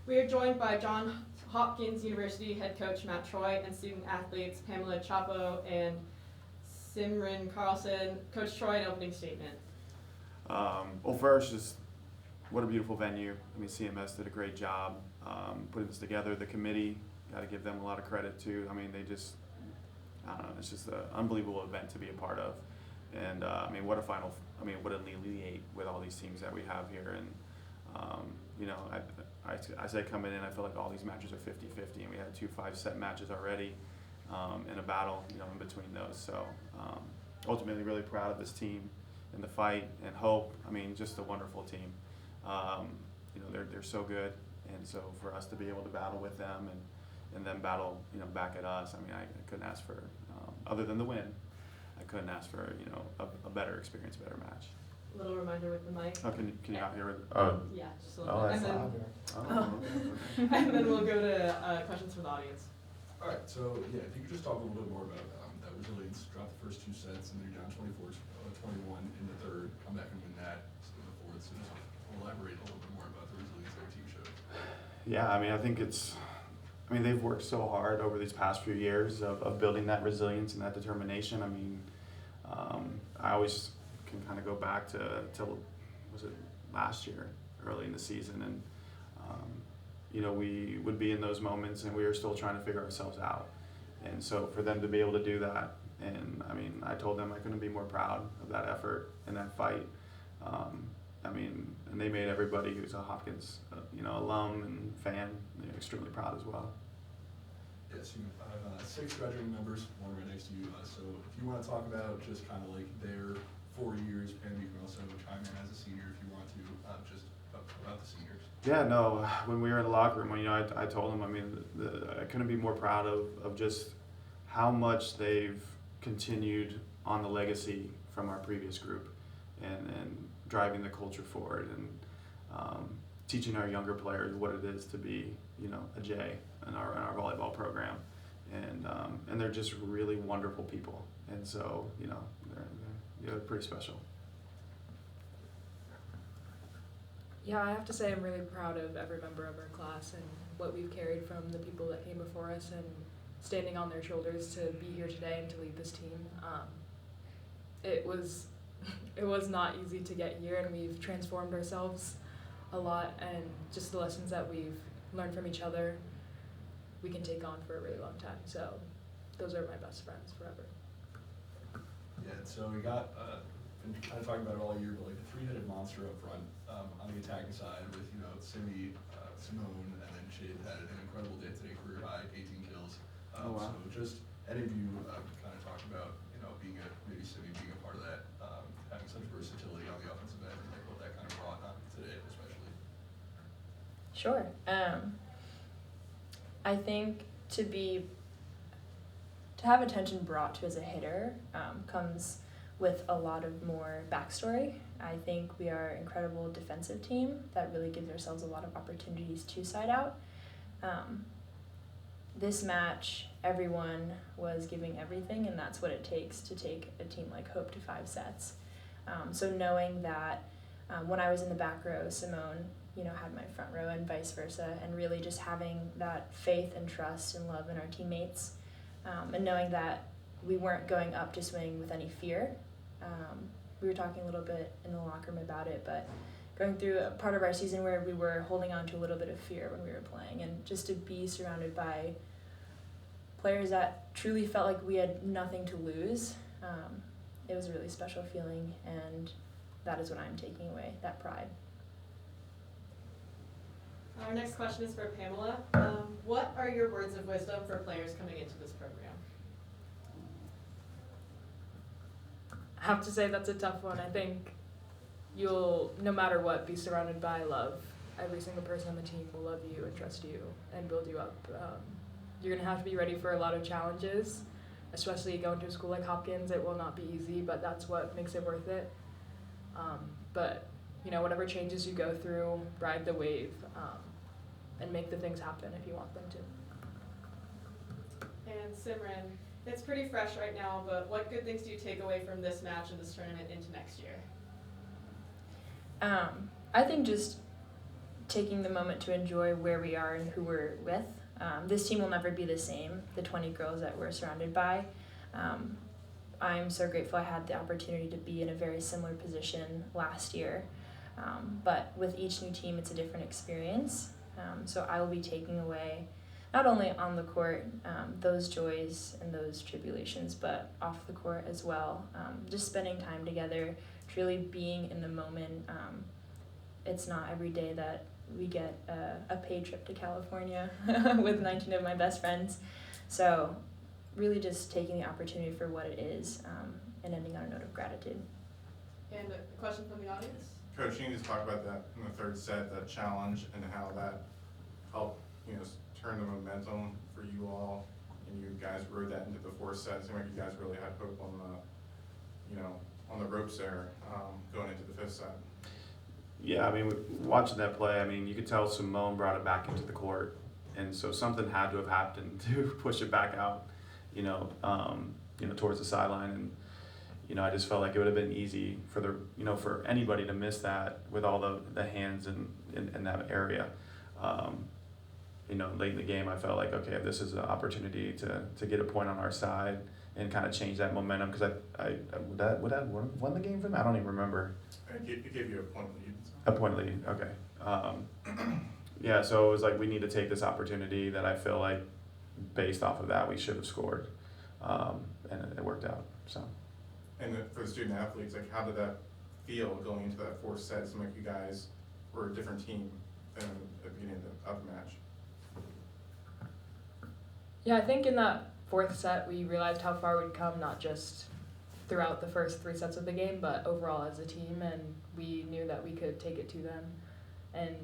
We are joined by Johns Hopkins University head coach Matt Troy and student athletes Pamela Chapo and Simran Carlson. Coach Troy, an opening statement. Well, first, just what a beautiful venue. I mean, CMS did a great job putting this together. The committee, got to give them a lot of credit too. I mean, I don't know, it's just an unbelievable event to be a part of. And I mean, what an elite with all these teams that we have here. And you know, I say coming in, I feel like all these matches are 50-50, and we had 2 5-set matches already, and a battle, you know, in between those. So ultimately, really proud of this team and the fight and hope. I mean, just a wonderful team. You know, they're so good, and so for us to be able to battle with them and then battle, you know, back at us. I mean, I couldn't ask for, other than the win, I couldn't ask for, you know, a better experience, a better match. A little reminder with the mic. Oh, can you not hear it? Yeah, just a little bit. That's loud. And then we'll go to questions from the audience. All right, so yeah, if you could just talk a little bit more about that resilience. Drop the first 2 sets, and then you're down 24-21 in the third. Come back and win that in the fourth. So just elaborate a little bit more about the resilience their team showed. Yeah, I mean, they've worked so hard over these past few years of building that resilience and that determination. I mean, I always can kind of go back to was it last year, early in the season, and you know, we would be in those moments and we were still trying to figure ourselves out. And so for them to be able to do that, and I mean, I told them I couldn't be more proud of that effort and that fight. I mean, and they made everybody who's a Hopkins, you know, alum and fan, they're extremely proud as well. Yes, you have 6 graduating members, one right next to you. So if you want to talk about just kind of like their 4 years, Pam, you can also chime in as a senior if you want to, just about the seniors. Yeah, no, when we were in the locker room, you know, I told them, I mean, I couldn't be more proud of just how much they've continued on the legacy from our previous group and driving the culture forward and teaching our younger players what it is to be, you know, a J in our volleyball program. And they're just really wonderful people. And so, you know, they're pretty special. Yeah, I have to say I'm really proud of every member of our class and what we've carried from the people that came before us and standing on their shoulders to be here today and to lead this team. It was not easy to get here, and we've transformed ourselves a lot, and just the lessons that we've learned from each other we can take on for a really long time. So those are my best friends forever. Yeah, so we got, been kind of talking about it all year, but like the 3-headed monster up front on the attacking side with, you know, Simi, Simone, and then Shade had an incredible day today, career high, 18 kills. Oh, wow. So just any of you kind of talk about, you know, maybe Simi being a part of that, having such versatility on the offensive end, and like what that kind of brought today, especially. Sure. I think to have attention brought to as a hitter comes with a lot of more backstory. I think we are an incredible defensive team that really gives ourselves a lot of opportunities to side out. This match, everyone was giving everything, and that's what it takes to take a team like Hope to 5 sets. So knowing that when I was in the back row, Simone, you know, had my front row and vice versa, and really just having that faith and trust and love in our teammates, and knowing that we weren't going up to swing with any fear. We were talking a little bit in the locker room about it, but going through a part of our season where we were holding on to a little bit of fear when we were playing, and just to be surrounded by players that truly felt like we had nothing to lose, it was a really special feeling, and that is what I'm taking away, that pride. Our next question is for Pamela. What are your words of wisdom for players coming into this program? I have to say that's a tough one. I think you'll, no matter what, be surrounded by love. Every single person on the team will love you and trust you and build you up. You're going to have to be ready for a lot of challenges, especially going to a school like Hopkins. It will not be easy, but that's what makes it worth it. But, you know, whatever changes you go through, ride the wave and make the things happen if you want them to. And Simran, it's pretty fresh right now, but what good things do you take away from this match and this tournament into next year? I think just taking the moment to enjoy where we are and who we're with. This team will never be the same, the 20 girls that we're surrounded by. I'm so grateful I had the opportunity to be in a very similar position last year. But with each new team, it's a different experience. So I will be taking away, not only on the court, those joys and those tribulations, but off the court as well. Just spending time together, truly being in the moment. It's not every day that we get a paid trip to California with 19 of my best friends. So really just taking the opportunity for what it is, and ending on a note of gratitude. And a question from the audience? Coach, you can just talk about that in the third set, that challenge, and how that helped, turn the momentum for you all, and you guys rode that into the fourth set. It seemed like you guys really had hope on the ropes there, going into the fifth set. Yeah, I mean, watching that play, I mean, you could tell Simone brought it back into the court, and so something had to have happened to push it back out, towards the sideline, and I just felt like it would have been easy for for anybody to miss that with all the hands in that area. Late in the game, I felt like, okay, this is an opportunity to get a point on our side and kind of change that momentum, because would that won the game for me? I don't even remember. It gave you a point lead. A point lead, okay. Yeah, so it was like we need to take this opportunity that I feel like based off of that we should have scored, and it worked out. So. And for the student athletes, like, how did that feel going into that fourth set? It seemed like you guys were a different team than at the beginning of the match. Yeah, I think in that fourth set we realized how far we'd come, not just throughout the first 3 sets of the game, but overall as a team, and we knew that we could take it to them. And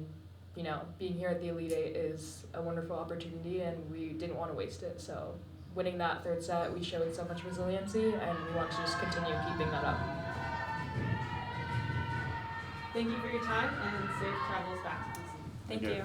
being here at the Elite Eight is a wonderful opportunity, and we didn't want to waste it. So winning that third set, we showed so much resiliency, and we want to just continue keeping that up. Thank you for your time, and safe travels back to DC. Thank Thank you. you.